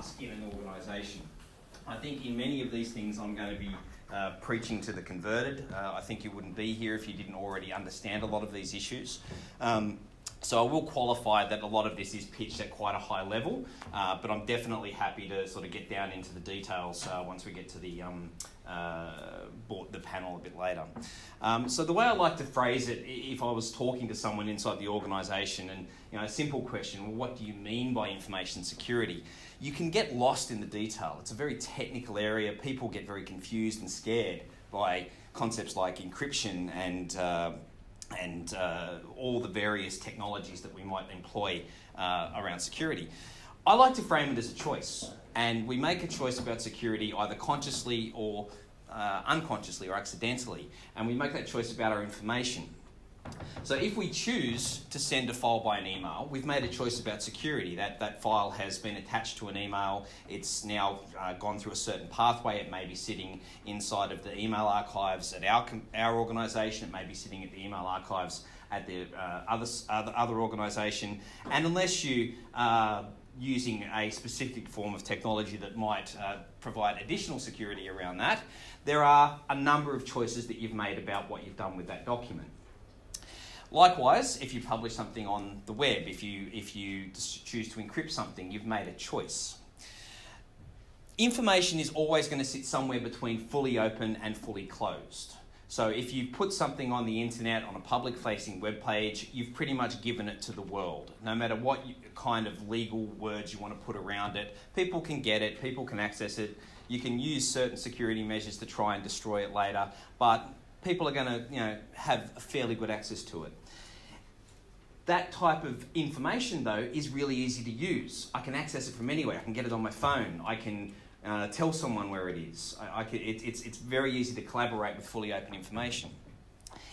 ask in an organisation. I think in many of these things I'm going to be preaching to the converted. I think you wouldn't be here if you didn't already understand a lot of these issues. So I will qualify that a lot of this is pitched at quite a high level, but I'm definitely happy to sort of get down into the details once we get to the panel a bit later. So the way I like to phrase it, if I was talking to someone inside the organisation, and a simple question, well, what do you mean by information security? You can get lost in the detail. It's a very technical area. People get very confused and scared by concepts like encryption and all the various technologies that we might employ around security. I like to frame it as a choice, and we make a choice about security either consciously or unconsciously or accidentally, and we make that choice about our information. So if we choose to send a file by an email, we've made a choice about security. That file has been attached to an email. It's now gone through a certain pathway. It may be sitting inside of the email archives at our organisation. It may be sitting at the email archives at the other organisation. And unless you are using a specific form of technology that might provide additional security around that, there are a number of choices that you've made about what you've done with that document. Likewise, if you publish something on the web, if you choose to encrypt something, you've made a choice. Information is always going to sit somewhere between fully open and fully closed. So if you put something on the internet, on a public-facing web page, you've pretty much given it to the world. No matter what kind of legal words you want to put around it, people can get it, people can access it. You can use certain security measures to try and destroy it later, but people are going to have a fairly good access to it. That type of information, though, is really easy to use. I can access it from anywhere. I can get it on my phone. I can tell someone where it is. It's very easy to collaborate with fully open information.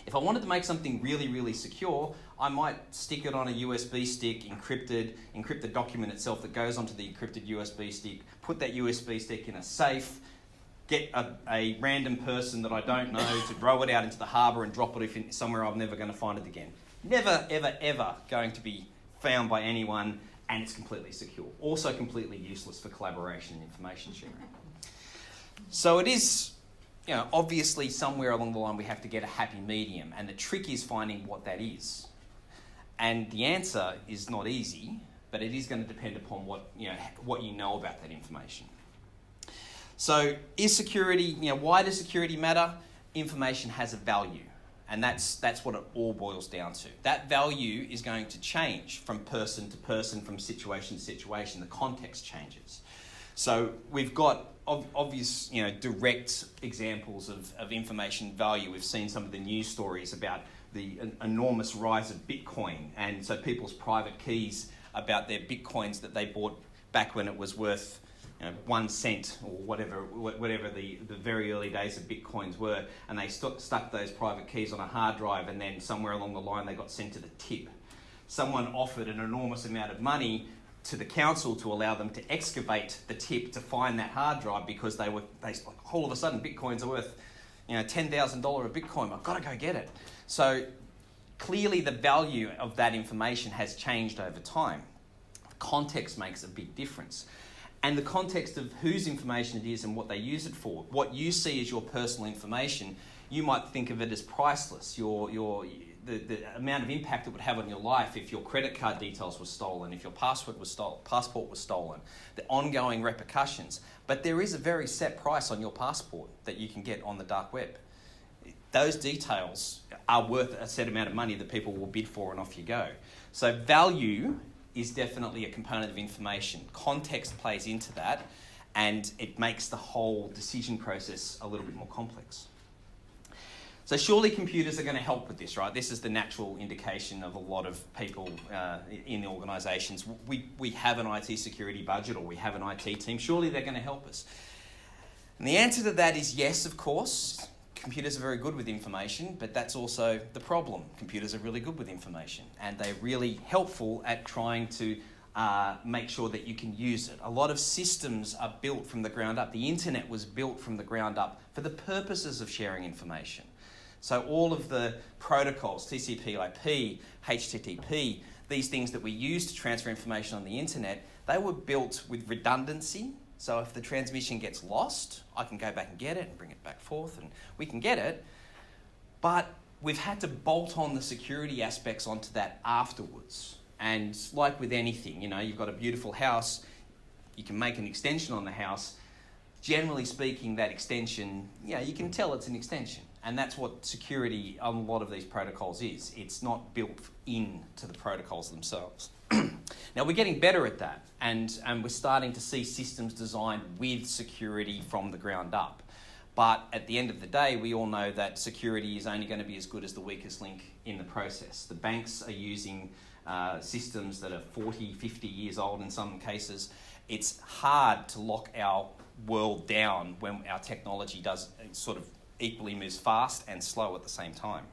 If I wanted to make something really, really secure, I might stick it on a USB stick, encrypt the document itself that goes onto the encrypted USB stick, put that USB stick in a safe, get a random person that I don't know to throw it out into the harbour and drop it somewhere I'm never going to find it again. Never, ever, ever going to be found by anyone, and it's completely secure. Also completely useless for collaboration and information sharing. So it is, obviously somewhere along the line we have to get a happy medium, and the trick is finding what that is. And the answer is not easy, but it is going to depend upon what you know about that information. So is security, why does security matter? Information has a value, and that's what it all boils down to. That value is going to change from person to person, from situation to situation. The context changes. So we've got obvious, direct examples of information value. We've seen some of the news stories about the enormous rise of Bitcoin, and so people's private keys about their Bitcoins that they bought back when it was worth 1 cent or whatever the very early days of Bitcoins were, and they stuck those private keys on a hard drive, and then somewhere along the line they got sent to the tip. Someone offered an enormous amount of money to the council to allow them to excavate the tip to find that hard drive, because they all of a sudden Bitcoins are worth $10,000 a Bitcoin. I've got to go get it. So clearly the value of that information has changed over time. Context makes a big difference. And the context of whose information it is and what they use it for. What you see as your personal information, you might think of it as priceless. The amount of impact it would have on your life if your credit card details were stolen, if your passport was stolen, the ongoing repercussions. But there is a very set price on your passport that you can get on the dark web. Those details are worth a set amount of money that people will bid for, and off you go. So value is definitely a component of information. Context plays into that, and it makes the whole decision process a little bit more complex. So surely computers are going to help with this, right? This is the natural indication of a lot of people in the organisations. We have an IT security budget, or we have an IT team. Surely they're going to help us. And the answer to that is yes, of course. Computers are very good with information, but that's also the problem. Computers are really good with information, and they're really helpful at trying to make sure that you can use it. A lot of systems are built from the ground up. The internet was built from the ground up for the purposes of sharing information. So all of the protocols, TCP/IP, HTTP, these things that we use to transfer information on the internet, They were built with redundancy. So if the transmission gets lost, I can go back and get it and bring it back forth and we can get it. But we've had to bolt on the security aspects onto that afterwards. And like with anything, you've got a beautiful house, you can make an extension on the house. Generally speaking, that extension, you can tell it's an extension. And that's what security on a lot of these protocols is. It's not built into the protocols themselves. Now, we're getting better at that, and we're starting to see systems designed with security from the ground up. But at the end of the day, we all know that security is only going to be as good as the weakest link in the process. The banks are using systems that are 40, 50 years old in some cases. It's hard to lock our world down when our technology does sort of equally moves fast and slow at the same time.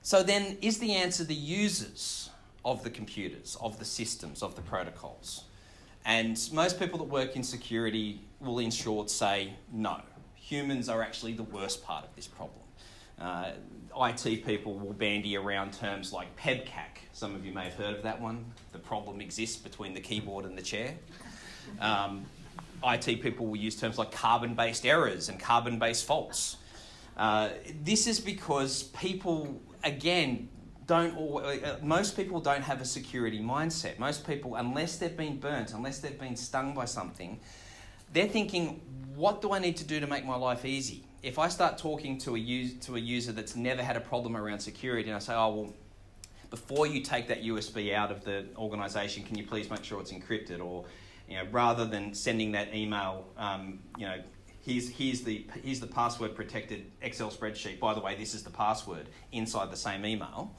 So then, is the answer the users of the computers, of the systems, of the protocols? And most people that work in security will in short say no. Humans are actually the worst part of this problem. IT people will bandy around terms like PEBCAC. Some of you may have heard of that one. The problem exists between the keyboard and the chair. IT people will use terms like carbon-based errors and carbon-based faults. This is because people, again, most people don't have a security mindset. Most people, unless they've been burnt, unless they've been stung by something, they're thinking, what do I need to do to make my life easy? If I start talking to a user that's never had a problem around security, and I say, oh, well, before you take that USB out of the organisation, can you please make sure it's encrypted? Or, rather than sending that email, here's the password protected Excel spreadsheet. By the way, this is the password inside the same email.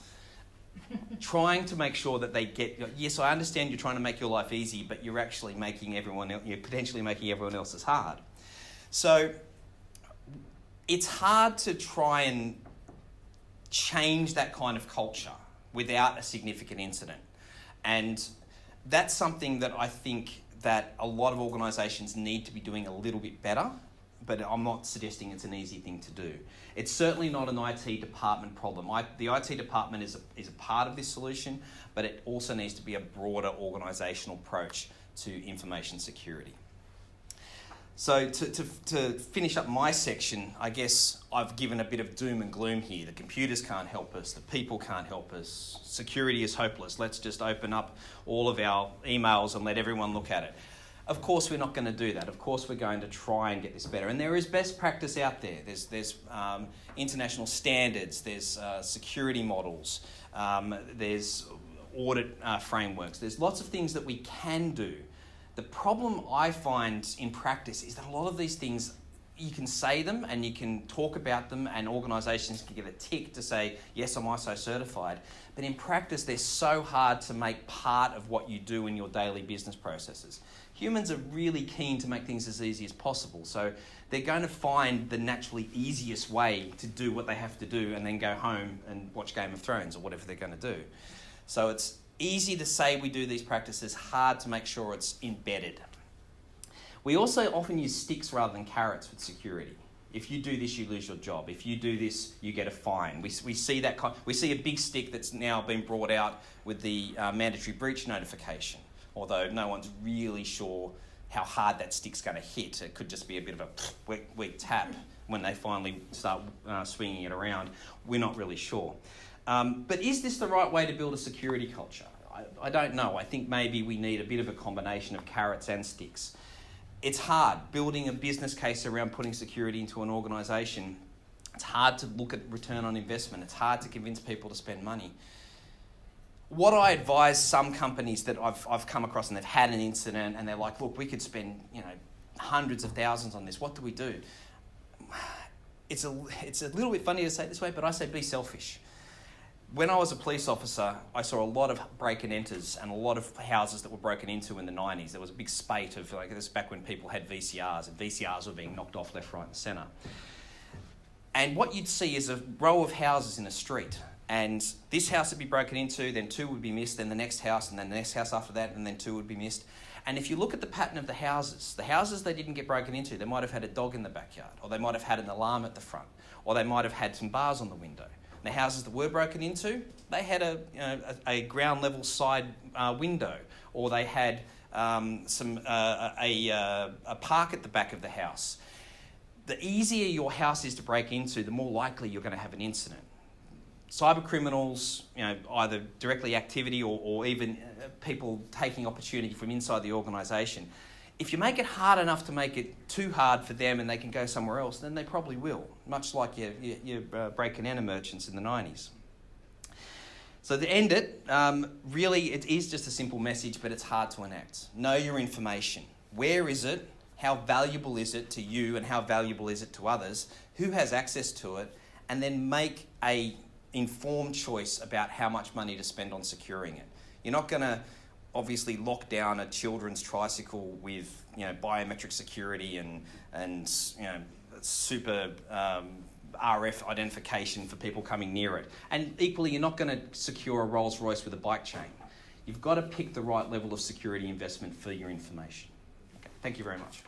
Trying to make sure that they get, yes, I understand you're trying to make your life easy, but you're actually you're potentially making everyone else's hard. So it's hard to try and change that kind of culture without a significant incident. And that's something that I think that a lot of organisations need to be doing a little bit better, but I'm not suggesting it's an easy thing to do. It's certainly not an IT department problem. The IT department is a part of this solution, but it also needs to be a broader organisational approach to information security. So to finish up my section, I guess I've given a bit of doom and gloom here. The computers can't help us, the people can't help us, security is hopeless, let's just open up all of our emails and let everyone look at it. Of course we're not going to do that. Of course we're going to try and get this better. And there is best practice out there. There's international standards, there's security models, there's audit frameworks. There's lots of things that we can do. The problem I find in practice is that a lot of these things, you can say them and you can talk about them and organisations can get a tick to say, yes, I'm ISO certified. But in practice, they're so hard to make part of what you do in your daily business processes. Humans are really keen to make things as easy as possible. So they're going to find the naturally easiest way to do what they have to do and then go home and watch Game of Thrones or whatever they're going to do. So it's easy to say we do these practices, hard to make sure it's embedded. We also often use sticks rather than carrots with security. If you do this, you lose your job. If you do this, you get a fine. We see a big stick that's now been brought out with the mandatory breach notification, although no one's really sure how hard that stick's going to hit. It could just be a bit of a weak tap when they finally start swinging it around. We're not really sure. But is this the right way to build a security culture? I don't know. I think maybe we need a bit of a combination of carrots and sticks. It's hard building a business case around putting security into an organisation. It's hard to look at return on investment. It's hard to convince people to spend money. What I advise some companies that I've come across and they've had an incident and they're like, look, we could spend hundreds of thousands on this. What do we do? It's a little bit funny to say it this way, but I say be selfish. When I was a police officer, I saw a lot of break and enters and a lot of houses that were broken into in the 90s. There was a big spate of, this back when people had VCRs, and VCRs were being knocked off left, right and centre. And what you'd see is a row of houses in a street, and this house would be broken into, then two would be missed, then the next house, and then the next house after that, and then two would be missed. And if you look at the pattern of the houses they didn't get broken into, they might have had a dog in the backyard, or they might have had an alarm at the front, or they might have had some bars on the window. The houses that were broken into, they had a ground level side window, or they had a park at the back of the house. The easier your house is to break into, the more likely you're going to have an incident. Cyber criminals, either directly activity or even people taking opportunity from inside the organisation. If you make it hard enough to make it too hard for them and they can go somewhere else, then they probably will, much like your break and enter merchants in the 90s. So to end it, really it is just a simple message, but it's hard to enact. Know your information. Where is it? How valuable is it to you and how valuable is it to others? Who has access to it? And then make a informed choice about how much money to spend on securing it. You're not going to obviously lock down a children's tricycle with biometric security and super RF identification for people coming near it. And equally, you're not going to secure a Rolls Royce with a bike chain. You've got to pick the right level of security investment for your information. Okay, thank you very much.